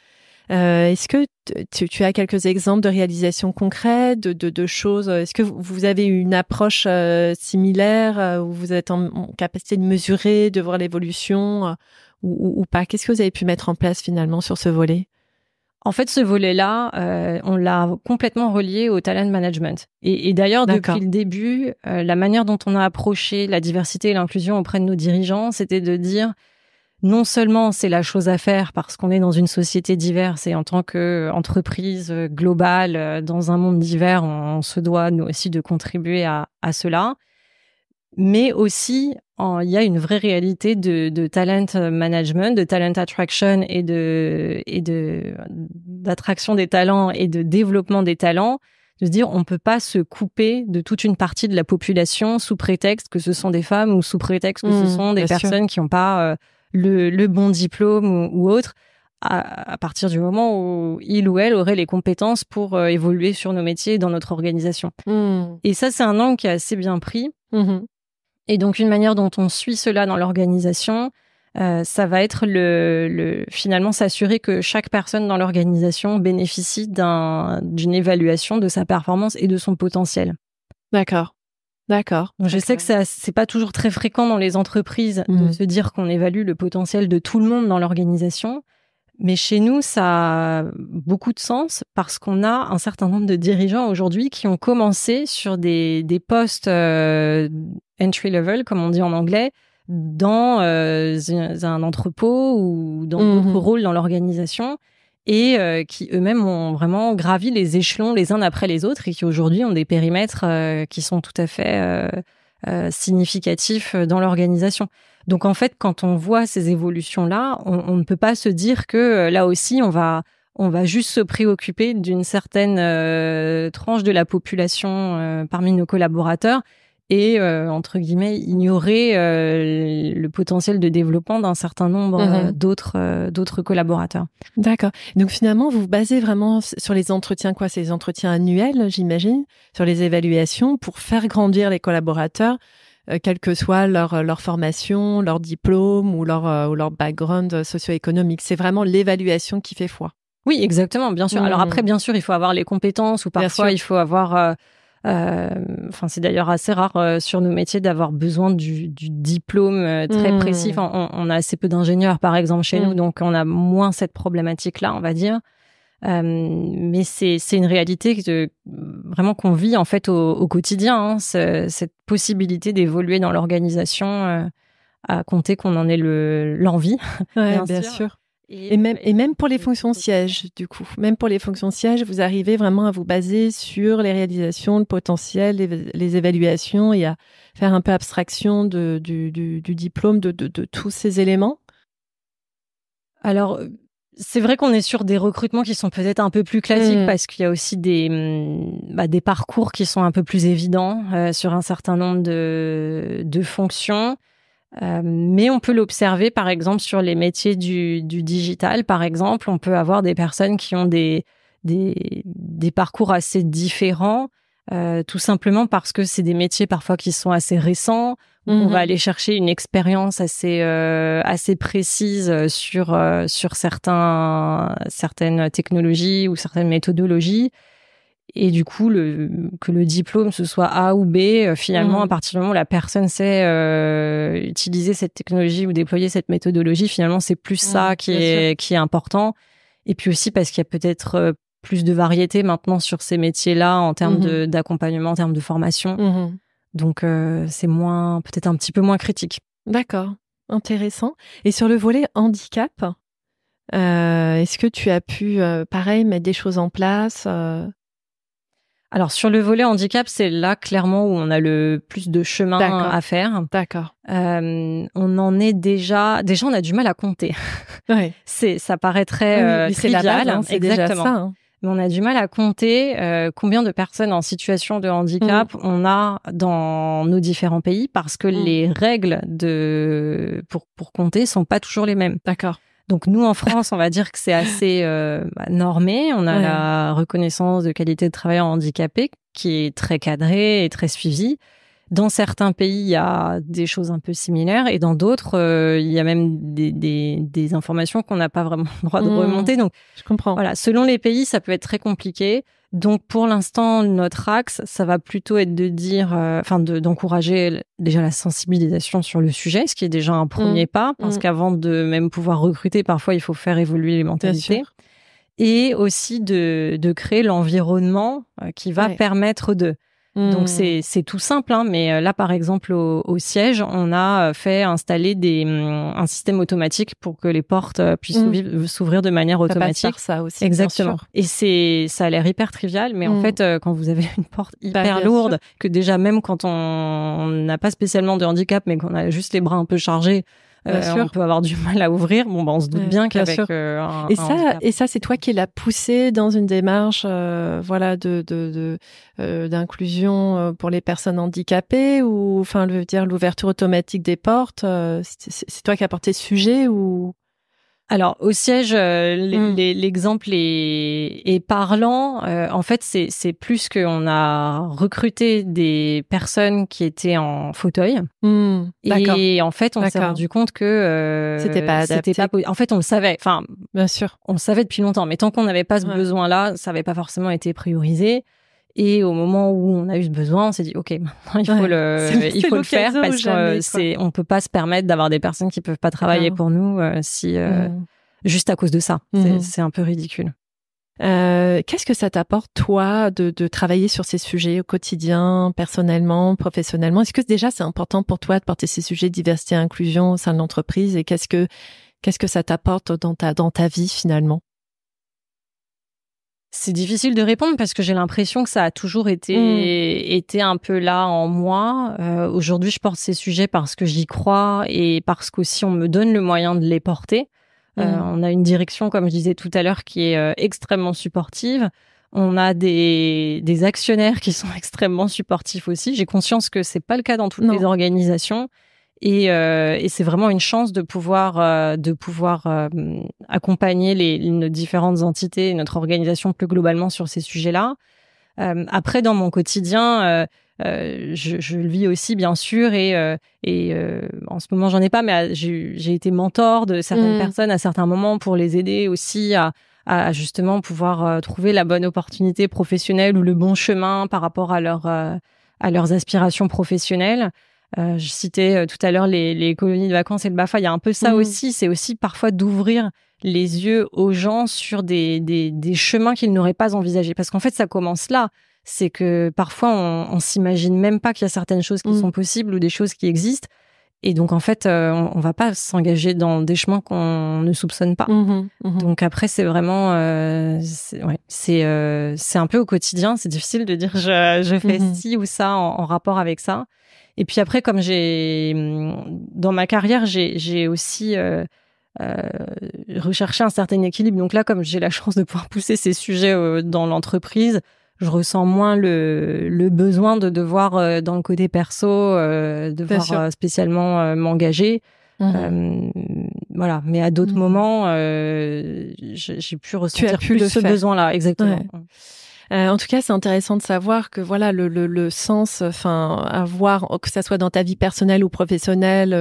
Est-ce que tu as quelques exemples de réalisations concrètes, de choses? Est-ce que vous avez une approche similaire où vous êtes en capacité de mesurer, de voir l'évolution ou pas? Qu'est-ce que vous avez pu mettre en place finalement sur ce volet? En fait, ce volet-là, on l'a complètement relié au talent management. Et d'ailleurs, depuis le début, la manière dont on a approché la diversité et l'inclusion auprès de nos dirigeants, c'était de dire non seulement c'est la chose à faire parce qu'on est dans une société diverse et en tant qu'entreprise globale, dans un monde divers, on se doit nous aussi de contribuer à cela, mais aussi il y a une vraie réalité de talent management, de talent attraction et d'attraction des talents et de développement des talents, de se dire on peut pas se couper de toute une partie de la population sous prétexte que ce sont des femmes ou sous prétexte que ce sont des personnes qui n'ont pas le bon diplôme ou autre, à partir du moment où il ou elle aurait les compétences pour évoluer sur nos métiers dans notre organisation. Et ça, c'est un angle qui est assez bien pris. Et donc, une manière dont on suit cela dans l'organisation, ça va être finalement s'assurer que chaque personne dans l'organisation bénéficie d'une évaluation de sa performance et de son potentiel. D'accord. Donc, je sais que c'est pas toujours très fréquent dans les entreprises de se dire qu'on évalue le potentiel de tout le monde dans l'organisation. Mais chez nous, ça a beaucoup de sens parce qu'on a un certain nombre de dirigeants aujourd'hui qui ont commencé sur des postes entry level, comme on dit en anglais, dans un entrepôt ou dans d'autres rôles dans l'organisation et qui eux-mêmes ont vraiment gravi les échelons les uns après les autres et qui aujourd'hui ont des périmètres qui sont tout à fait significatifs dans l'organisation. Donc en fait, quand on voit ces évolutions-là, on ne peut pas se dire que là aussi, on va juste se préoccuper d'une certaine tranche de la population parmi nos collaborateurs et, entre guillemets, ignorer le potentiel de développement d'un certain nombre d'autres collaborateurs. D'accord. Donc finalement, vous vous basez vraiment sur les entretiens, c'est les entretiens annuels, j'imagine, sur les évaluations pour faire grandir les collaborateurs, quelle que soit leur formation, leur diplôme ou leur background socio-économique. C'est vraiment l'évaluation qui fait foi. Oui, exactement, bien sûr. Alors après, bien sûr, il faut avoir les compétences ou parfois il faut avoir... c'est d'ailleurs assez rare sur nos métiers d'avoir besoin du diplôme très précis. On a assez peu d'ingénieurs, par exemple, chez nous, donc on a moins cette problématique-là, on va dire. Mais c'est une réalité vraiment qu'on vit en fait au quotidien, cette possibilité d'évoluer dans l'organisation à compter qu'on en ait l'envie. Ouais, bien sûr. Et même pour les fonctions sièges, du coup. Même pour les fonctions sièges, vous arrivez vraiment à vous baser sur les réalisations, le potentiel, les évaluations et à faire un peu abstraction du diplôme, de tous ces éléments? Alors, c'est vrai qu'on est sur des recrutements qui sont peut-être un peu plus classiques parce qu'il y a aussi des parcours qui sont un peu plus évidents sur un certain nombre de fonctions. Mais on peut l'observer, par exemple, sur les métiers du digital, par exemple. On peut avoir des personnes qui ont des parcours assez différents, tout simplement parce que c'est des métiers parfois qui sont assez récents. On va aller chercher une expérience assez précise sur certaines technologies ou certaines méthodologies. Et du coup, que le diplôme, ce soit A ou B, finalement, à partir du moment où la personne sait utiliser cette technologie ou déployer cette méthodologie, finalement, c'est plus ça qui est important. Et puis aussi parce qu'il y a peut-être plus de variété maintenant sur ces métiers-là en termes d'accompagnement, en termes de formation. Donc, c'est peut-être un petit peu moins critique. D'accord, intéressant. Et sur le volet handicap, est-ce que tu as pu, pareil, mettre des choses en place Alors sur le volet handicap, c'est là clairement où on a le plus de chemin à faire. D'accord. On en est déjà on a du mal à compter. Ouais. Ça paraît très oui, trivial, c'est la base, hein, c'est exactement. déjà ça. Hein. Mais on a du mal à compter combien de personnes en situation de handicap on a dans nos différents pays parce que les règles pour compter sont pas toujours les mêmes. D'accord. Donc nous en France, on va dire que c'est assez normé. On a la reconnaissance de qualité de travailleur handicapé qui est très cadrée et très suivie. Dans certains pays, il y a des choses un peu similaires et dans d'autres, il y a même des informations qu'on n'a pas vraiment le droit de remonter. Donc, je comprends. Voilà, selon les pays, ça peut être très compliqué. Donc, pour l'instant, notre axe, ça va plutôt être de dire, d'encourager déjà la sensibilisation sur le sujet, ce qui est déjà un premier pas, parce qu'avant de même pouvoir recruter, parfois, il faut faire évoluer les mentalités. Et aussi de créer l'environnement qui va permettre de... Donc c'est tout simple, hein, mais là par exemple au siège, on a fait installer un système automatique pour que les portes puissent s'ouvrir de manière automatique. Ça aussi. Exactement. Et ça a l'air hyper trivial, mais en fait quand vous avez une porte hyper lourde, que déjà même quand on n'a pas spécialement de handicap, mais qu'on a juste les bras un peu chargés. On peut avoir du mal à ouvrir. Bon, on se doute bien qu'avec un handicap. Et ça, c'est toi qui l'as poussé dans une démarche, d'inclusion pour les personnes handicapées ou, enfin, l'ouverture automatique des portes. C'est toi qui as porté ce sujet ou? Alors au siège, l'exemple est parlant. En fait, c'est plus qu'on a recruté des personnes qui étaient en fauteuil. Et en fait, on s'est rendu compte que c'était pas adapté. En fait, on le savait. Enfin, bien sûr, on le savait depuis longtemps. Mais tant qu'on n'avait pas ce besoin-là, ça n'avait pas forcément été priorisé. Et au moment où on a eu ce besoin, on s'est dit ok, maintenant il faut le faire parce que on peut pas se permettre d'avoir des personnes qui peuvent pas travailler pour nous juste à cause de ça. C'est un peu ridicule. Qu'est-ce que ça t'apporte toi de travailler sur ces sujets au quotidien, personnellement, professionnellement? Est-ce que déjà c'est important pour toi de porter ces sujets de diversité et inclusion au sein de l'entreprise et qu'est-ce que ça t'apporte dans ta vie finalement? C'est difficile de répondre parce que j'ai l'impression que ça a toujours été un peu là en moi. Aujourd'hui, je porte ces sujets parce que j'y crois et parce qu'aussi on me donne le moyen de les porter. On a une direction, comme je disais tout à l'heure, qui est extrêmement supportive. On a des actionnaires qui sont extrêmement supportifs aussi. J'ai conscience que c'est pas le cas dans toutes les organisations. Et c'est vraiment une chance de pouvoir accompagner nos différentes entités et notre organisation plus globalement sur ces sujets-là. Après, dans mon quotidien, je le vis aussi bien sûr et en ce moment j'en ai pas, mais j'ai été mentor de certaines personnes à certains moments pour les aider aussi à justement pouvoir trouver la bonne opportunité professionnelle ou le bon chemin par rapport à leurs aspirations professionnelles. Je citais tout à l'heure les colonies de vacances et le BAFA. Il y a un peu ça aussi. C'est aussi parfois d'ouvrir les yeux aux gens sur des chemins qu'ils n'auraient pas envisagés. Parce qu'en fait, ça commence là. C'est que parfois, on s'imagine même pas qu'il y a certaines choses qui sont possibles ou des choses qui existent. Et donc, en fait, on va pas s'engager dans des chemins qu'on ne soupçonne pas. Donc après, c'est vraiment... c'est un peu au quotidien. C'est difficile de dire je fais ci ou ça en rapport avec ça. Et puis après, comme dans ma carrière, j'ai aussi recherché un certain équilibre. Donc là, comme j'ai la chance de pouvoir pousser ces sujets dans l'entreprise, je ressens moins le besoin de devoir, dans le côté perso, devoir spécialement m'engager. Voilà. Mais à d'autres moments, j'ai pu ressentir plus ce besoin-là. Exactement. Ouais. En tout cas, c'est intéressant de savoir que voilà le sens, enfin avoir que ça soit dans ta vie personnelle ou professionnelle,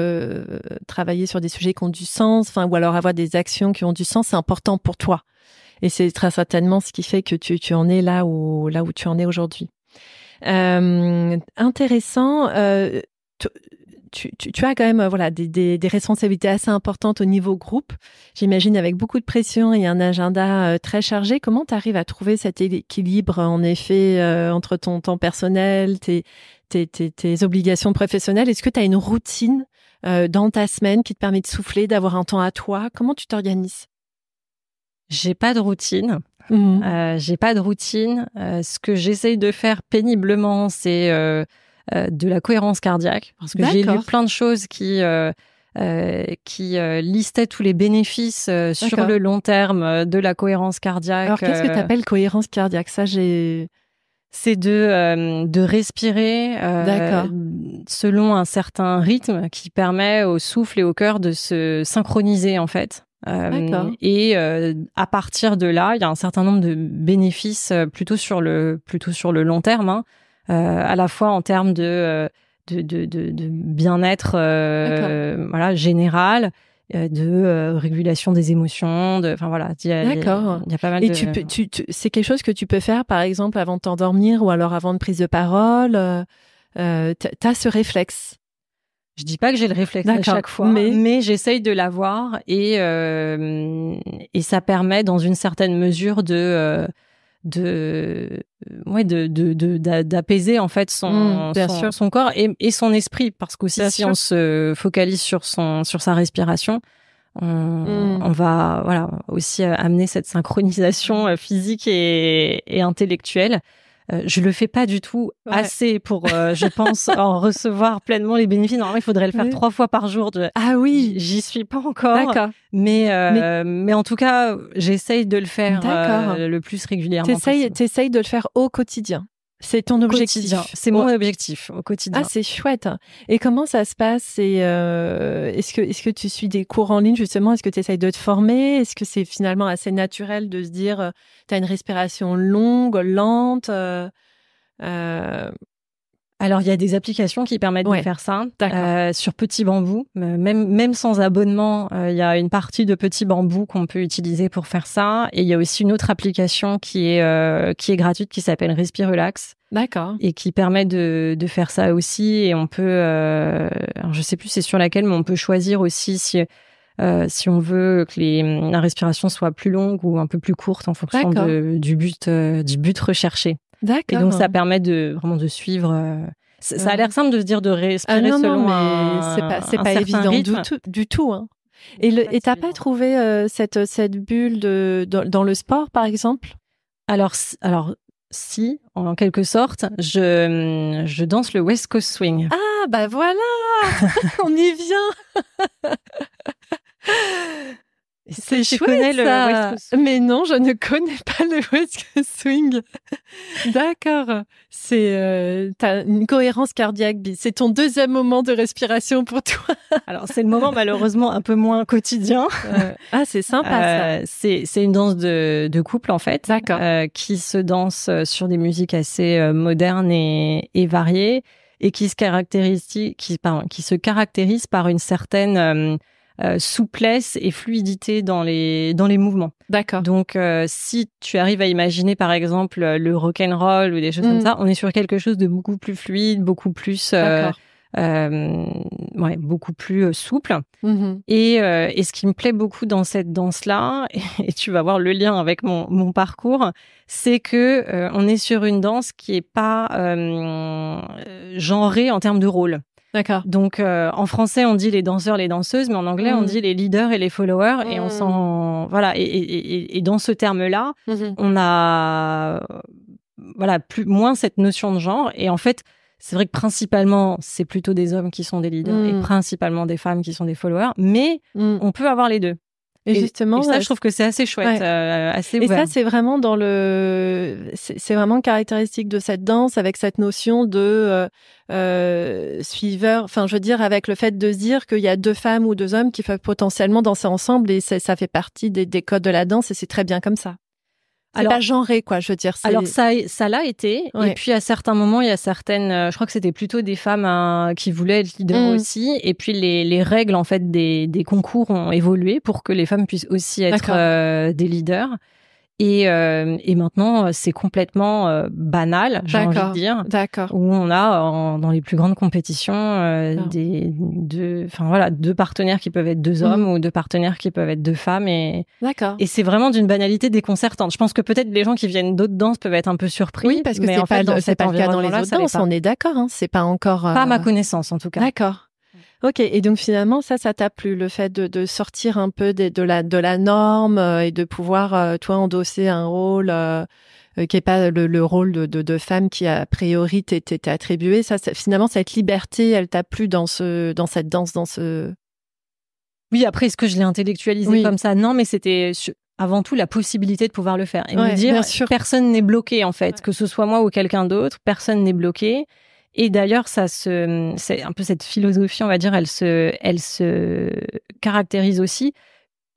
travailler sur des sujets qui ont du sens, enfin ou alors avoir des actions qui ont du sens, c'est important pour toi. Et c'est très certainement ce qui fait que tu en es là où tu en es aujourd'hui. Intéressant. Tu as quand même des responsabilités assez importantes au niveau groupe. J'imagine avec beaucoup de pression et un agenda très chargé. Comment tu arrives à trouver cet équilibre en effet entre ton temps personnel, tes obligations professionnelles? Est-ce que tu as une routine dans ta semaine qui te permet de souffler, d'avoir un temps à toi? Comment tu t'organises? J'ai pas de routine. J'ai pas de routine. Ce que j'essaye de faire péniblement, c'est de la cohérence cardiaque, parce que j'ai lu plein de choses qui listaient tous les bénéfices sur le long terme de la cohérence cardiaque. Alors, qu'est-ce que tu appelles cohérence cardiaque? C'est de respirer selon un certain rythme qui permet au souffle et au cœur de se synchroniser, en fait. Et à partir de là, il y a un certain nombre de bénéfices plutôt sur le long terme, hein, à la fois en termes de bien-être voilà, général, de régulation des émotions, enfin voilà, il y a pas mal de... Et c'est quelque chose que tu peux faire, par exemple, avant de t'endormir ou alors avant de prise de parole. T'as ce réflexe? Je dis pas que j'ai le réflexe à chaque fois, mais j'essaye de l'avoir et ça permet dans une certaine mesure d'apaiser en fait son corps et son esprit, parce qu'aussi si on se focalise sur sa respiration, on va voilà aussi amener cette synchronisation physique et intellectuelle. Je le fais pas du tout assez pour, je pense, en recevoir pleinement les bénéfices. Normalement, il faudrait le faire 3 fois par jour. Ah oui, j'y suis pas encore. D'accord. Mais en tout cas, j'essaye de le faire le plus régulièrement possible. T'essayes de le faire au quotidien. C'est ton objectif. C'est mon objectif au quotidien. Ah, c'est chouette. Et comment ça se passe? Est-ce que tu suis des cours en ligne, justement? Est-ce que tu essayes de te former? Est-ce que c'est finalement assez naturel de se dire, tu as une respiration longue, lente? Alors, il y a des applications qui permettent de faire ça sur Petit Bambou. Même sans abonnement, il y a une partie de Petit Bambou qu'on peut utiliser pour faire ça. Et il y a aussi une autre application qui est gratuite, qui s'appelle Respirelax. D'accord. Et qui permet de faire ça aussi. Et on peut... alors je sais plus c'est sur laquelle, mais on peut choisir aussi si on veut que la respiration soit plus longue ou un peu plus courte en fonction du but recherché. D'accord. Et donc ça permet vraiment de suivre. Ça a l'air simple de se dire de respirer selon c'est pas évident du tout. Hein. Et t'as pas trouvé cette bulle dans le sport, par exemple? Alors si, en quelque sorte, je danse le West Coast Swing. Ah bah voilà, on y vient. C'est chouette, ça. Le West Coast Swing. Mais non, je ne connais pas le West Coast Swing. D'accord. T'as une cohérence cardiaque. C'est ton deuxième moment de respiration pour toi. Alors, c'est le moment malheureusement un peu moins quotidien. Ah, c'est sympa, ça. C'est une danse de couple, en fait. D'accord. Qui se danse sur des musiques assez modernes et variées et qui se caractérise par une certaine souplesse et fluidité dans les mouvements. D'accord. Donc, si tu arrives à imaginer, par exemple, le rock'n'roll ou des choses comme ça, on est sur quelque chose de beaucoup plus fluide, beaucoup plus, beaucoup plus souple. Et ce qui me plaît beaucoup dans cette danse-là, et tu vas voir le lien avec mon parcours, c'est que on est sur une danse qui est pas genrée en termes de rôle. D'accord. Donc, en français, on dit les danseurs, les danseuses, mais en anglais, on dit les leaders et les followers. Et on s'en... Voilà. Et dans ce terme-là, on a... Voilà, moins cette notion de genre. Et en fait, c'est vrai que principalement, c'est plutôt des hommes qui sont des leaders et principalement des femmes qui sont des followers. Mais on peut avoir les deux. Et justement, ça, je trouve que c'est assez chouette, assez ouvert. Et ça, c'est vraiment c'est vraiment caractéristique de cette danse, avec cette notion de suiveur. Enfin, je veux dire, avec le fait de se dire qu'il y a 2 femmes ou 2 hommes qui peuvent potentiellement danser ensemble, et ça fait partie des codes de la danse, et c'est très bien comme ça. C'est pas genré, quoi, je veux dire. Alors, ça l'a été. Ouais. Et puis, à certains moments, il y a certaines, je crois que c'était plutôt des femmes qui voulaient être leaders aussi. Et puis, les règles, en fait, des concours ont évolué pour que les femmes puissent aussi être des leaders. Et maintenant, c'est complètement banal, j'ai envie de dire. D'accord. Où on a, dans les plus grandes compétitions, 2 partenaires qui peuvent être 2 hommes ou 2 partenaires qui peuvent être 2 femmes. Et c'est vraiment d'une banalité déconcertante. Je pense que peut-être les gens qui viennent d'autres danses peuvent être un peu surpris. Oui, parce que c'est pas le cas dans les autres danses, on est d'accord. Hein, c'est pas encore... Pas à ma connaissance, en tout cas. D'accord. Ok, et donc finalement, ça t'a plu, le fait de sortir un peu de la norme et de pouvoir, toi, endosser un rôle qui n'est pas le rôle de femme qui, a priori, t'était attribué. Ça, finalement, cette liberté, elle t'a plu dans cette danse, dans ce... Oui, après, est-ce que je l'ai intellectualisé comme ça? Non, mais c'était avant tout la possibilité de pouvoir le faire. Et me dire, personne n'est bloqué, en fait. Que ce soit moi ou quelqu'un d'autre, personne n'est bloqué. Et d'ailleurs, c'est un peu cette philosophie, on va dire, elle se caractérise aussi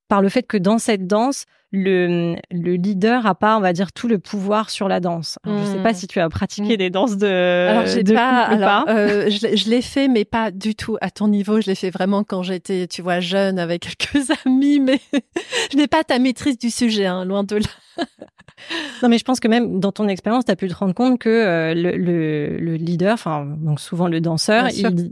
par le fait que dans cette danse, le leader a pas, on va dire, tout le pouvoir sur la danse. Alors, je sais pas si tu as pratiqué des danses alors, de couple ou pas. Je l'ai fait, mais pas du tout à ton niveau. Je l'ai fait vraiment quand j'étais, tu vois, jeune avec quelques amis, mais je n'ai pas ta maîtrise du sujet, hein, loin de là. Non, mais je pense que même dans ton expérience, tu as pu te rendre compte que le leader, enfin, donc souvent le danseur,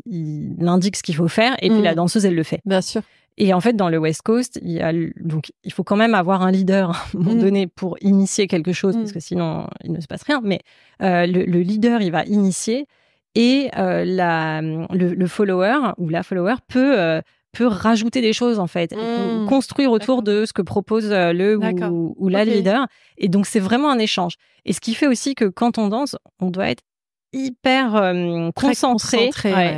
il indique ce qu'il faut faire et puis la danseuse, elle le fait. Bien sûr. Et en fait, dans le West Coast, donc il faut quand même avoir un leader à un moment donné pour initier quelque chose, parce que sinon, il ne se passe rien. Mais le leader, il va initier et le follower ou la follower peut rajouter des choses, en fait, construire autour de ce que propose le ou la leader. Et donc, c'est vraiment un échange. Et ce qui fait aussi que quand on danse, on doit être hyper concentré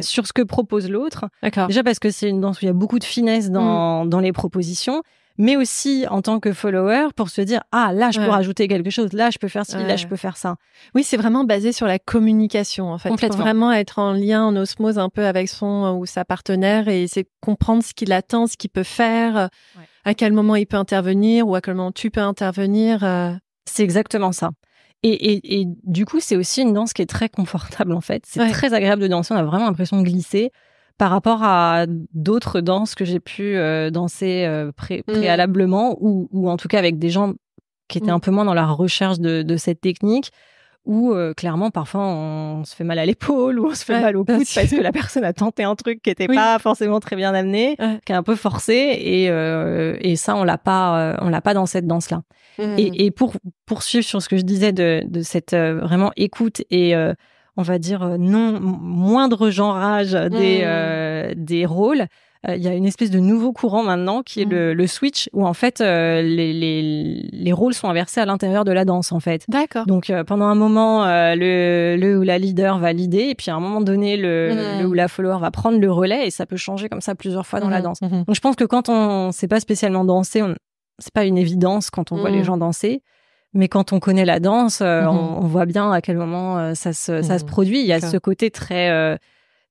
sur ce que propose l'autre. Déjà parce que c'est une danse où il y a beaucoup de finesse dans les propositions, mais aussi en tant que follower pour se dire là je peux rajouter quelque chose, là je peux faire ci, là je peux faire ça. Oui, c'est vraiment basé sur la communication en fait. Il faut vraiment être en lien, en osmose un peu avec son ou sa partenaire et c'est comprendre ce qu'il attend, ce qu'il peut faire, à quel moment il peut intervenir ou à quel moment tu peux intervenir. C'est exactement ça. Et du coup, c'est aussi une danse qui est très confortable, en fait. C'est très agréable de danser. On a vraiment l'impression de glisser par rapport à d'autres danses que j'ai pu danser préalablement ou en tout cas avec des gens qui étaient un peu moins dans la recherche de cette technique où clairement, parfois, on se fait mal à l'épaule ou on se fait mal au coude parce que la personne a tenté un truc qui n'était pas forcément très bien amené, qui est un peu forcé et ça, on l'a pas dans cette danse-là. Et pour poursuivre sur ce que je disais de cette vraiment écoute et on va dire moindre genrage des rôles, il y a une espèce de nouveau courant maintenant qui est le switch où en fait les rôles sont inversés à l'intérieur de la danse en fait. D'accord. Donc pendant un moment le ou la leader va leader et puis à un moment donné le ou la follower va prendre le relais et ça peut changer comme ça plusieurs fois dans la danse. Donc je pense que quand on sait pas spécialement danser, c'est pas une évidence quand on voit les gens danser. Mais quand on connaît la danse, on voit bien à quel moment ça se produit. Il y a ce côté très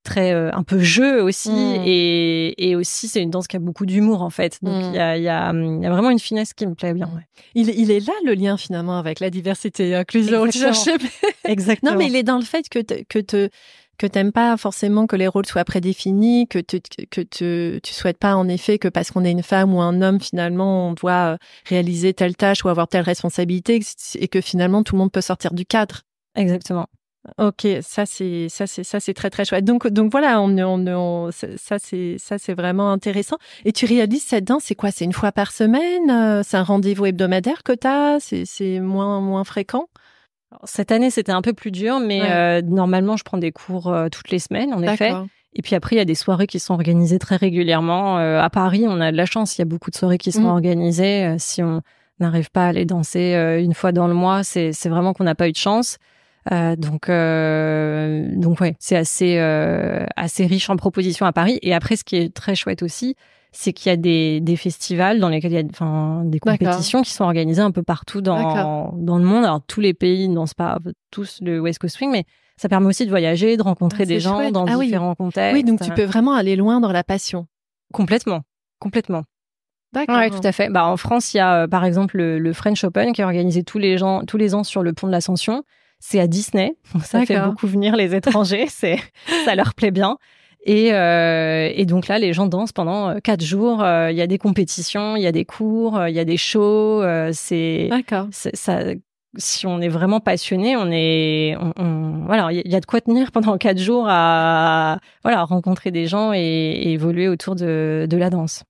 un peu jeu aussi et aussi c'est une danse qui a beaucoup d'humour en fait. Donc il y a vraiment une finesse qui me plaît bien. Il est là le lien finalement avec la diversité et l'inclusion. Exactement. Non mais il est dans le fait que t'aimes pas forcément que les rôles soient prédéfinis, que tu souhaites pas en effet que parce qu'on est une femme ou un homme finalement on doit réaliser telle tâche ou avoir telle responsabilité et que finalement tout le monde peut sortir du cadre. Exactement. Ok, ça c'est très très chouette. Donc voilà, ça c'est vraiment intéressant. Et tu réalises cette danse, c'est quoi? C'est une fois par semaine? C'est un rendez-vous hebdomadaire que t'as? C'est moins fréquent? Alors, cette année c'était un peu plus dur, mais normalement je prends des cours toutes les semaines en effet. Et puis après il y a des soirées qui sont organisées très régulièrement. À Paris, on a de la chance, il y a beaucoup de soirées qui sont organisées. Si on n'arrive pas à aller danser une fois dans le mois, c'est vraiment qu'on n'a pas eu de chance. Donc ouais, c'est assez riche en propositions à Paris. Et après, ce qui est très chouette aussi, c'est qu'il y a des festivals dans lesquels il y a des compétitions qui sont organisées un peu partout dans le monde. Alors tous les pays ne dansent pas tous le West Coast Swing, mais ça permet aussi de voyager, de rencontrer des gens dans différents contextes. Oui, donc tu peux vraiment aller loin dans la passion. Complètement. D'accord. Ouais, tout à fait. En France, il y a par exemple le French Open qui est organisé tous les ans sur le pont de l'Ascension. C'est à Disney. Ça fait beaucoup venir les étrangers. Ça leur plaît bien. Et donc là, les gens dansent pendant 4 jours. Il y a des compétitions, il y a des cours, il y a des shows. D'accord. Ça, si on est vraiment passionné, voilà, il y a de quoi tenir pendant 4 jours à rencontrer des gens et évoluer autour de la danse.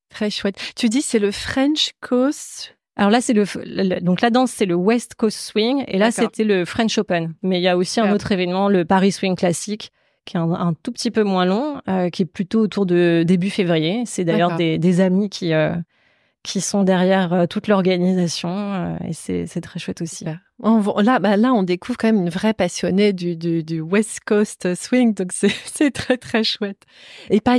Très chouette. Tu dis c'est le French Coast. Alors là, c'est donc la danse, c'est le West Coast Swing, et là, c'était le French Open. Mais il y a aussi un autre événement, le Paris Swing Classique, qui est un tout petit peu moins long, qui est plutôt autour de début février. C'est d'ailleurs des amis qui sont derrière toute l'organisation et c'est très chouette aussi. Là, on découvre quand même une vraie passionnée du West Coast Swing, donc c'est très très chouette. Et par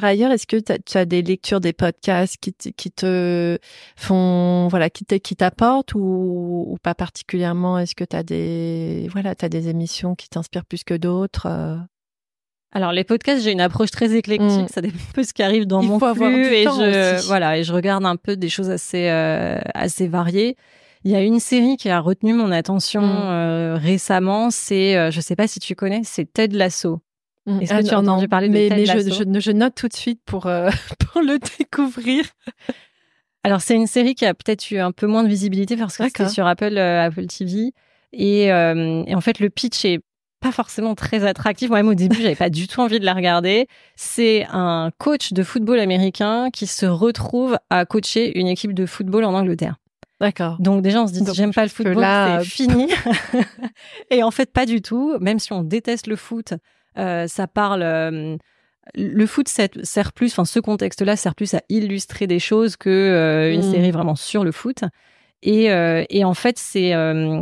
ailleurs, est-ce que tu as des lectures, des podcasts qui te font, voilà, qui t'apportent ou pas particulièrement? Est-ce que t'as des émissions qui t'inspirent plus que d'autres? Alors les podcasts, j'ai une approche très éclectique, ça dépend un peu ce qui arrive dans mon flux et je regarde un peu des choses assez variées. Il y a une série qui a retenu mon attention récemment, c'est je sais pas si tu connais, c'est Ted Lasso. Est-ce que tu as entendu parler de Ted Lasso? Je note tout de suite pour le découvrir. Alors c'est une série qui a peut-être eu un peu moins de visibilité parce que c'était sur Apple TV et en fait le pitch est pas forcément très attractif. Moi-même, au début, j'avais pas du tout envie de la regarder. C'est un coach de football américain qui se retrouve à coacher une équipe de football en Angleterre. D'accord. Donc déjà, on se dit, j'aime pas le football, c'est fini. Et en fait, pas du tout. Même si on déteste le foot, ça parle... le foot sert plus, enfin, ce contexte-là sert plus à illustrer des choses que une série vraiment sur le foot. Et en fait, c'est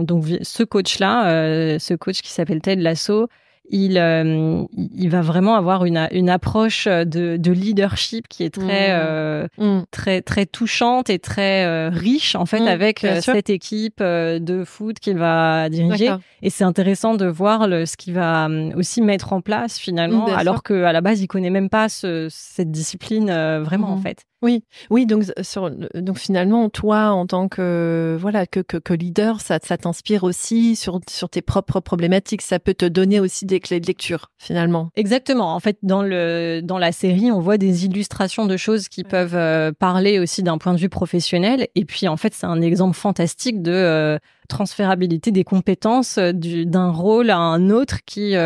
donc ce coach-là, ce coach qui s'appelle Ted Lasso, il va vraiment avoir une approche de leadership qui est très très touchante et très riche en fait avec cette équipe de foot qu'il va diriger. D'accord. Et c'est intéressant de voir ce qu'il va aussi mettre en place finalement, alors que à la base il connaît même pas cette discipline vraiment en fait. Oui, donc finalement, toi, en tant que leader, ça t'inspire aussi sur tes propres problématiques. Ça peut te donner aussi des clés de lecture, finalement. Exactement. En fait, dans la série, on voit des illustrations de choses qui peuvent parler aussi d'un point de vue professionnel. Et puis, en fait, c'est un exemple fantastique de transférabilité des compétences d'un rôle à un autre qui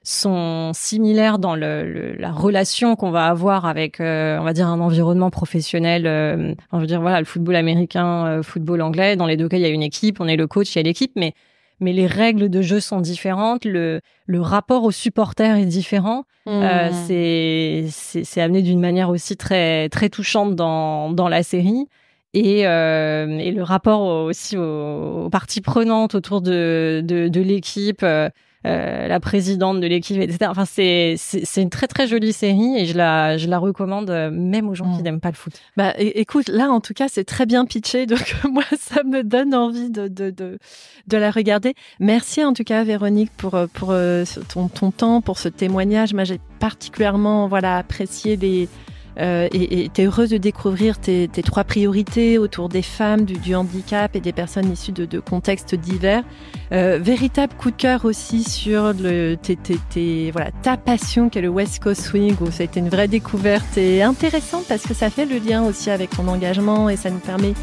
sont similaires dans la relation qu'on va avoir avec, on va dire, un environnement professionnel. Je veux dire, voilà, le football américain, football anglais. Dans les deux cas, il y a une équipe, on est le coach, il y a l'équipe, mais les règles de jeu sont différentes. Le rapport aux supporters est différent. C'est amené d'une manière aussi très très touchante dans la série. Et le rapport aussi aux parties prenantes autour de l'équipe. La présidente de l'équipe, etc. Enfin, c'est une très très jolie série et je la recommande même aux gens qui n'aiment pas le foot. Bah, écoute, là en tout cas c'est très bien pitché, donc moi ça me donne envie de la regarder. Merci en tout cas Véronique pour ton temps, pour ce témoignage. Moi j'ai particulièrement apprécié et t'es heureuse de découvrir tes 3 priorités autour des femmes, du handicap et des personnes issues de contextes divers. Véritable coup de cœur aussi sur ta passion qu'est le West Coast Swing, où ça a été une vraie découverte et intéressante parce que ça fait le lien aussi avec ton engagement et ça nous permet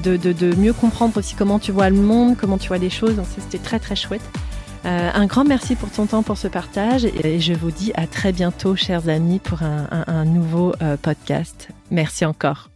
de mieux comprendre aussi comment tu vois le monde, comment tu vois les choses. Donc ça, c'était très très chouette. Un grand merci pour ton temps, pour ce partage et je vous dis à très bientôt, chers amis, pour un nouveau podcast. Merci encore.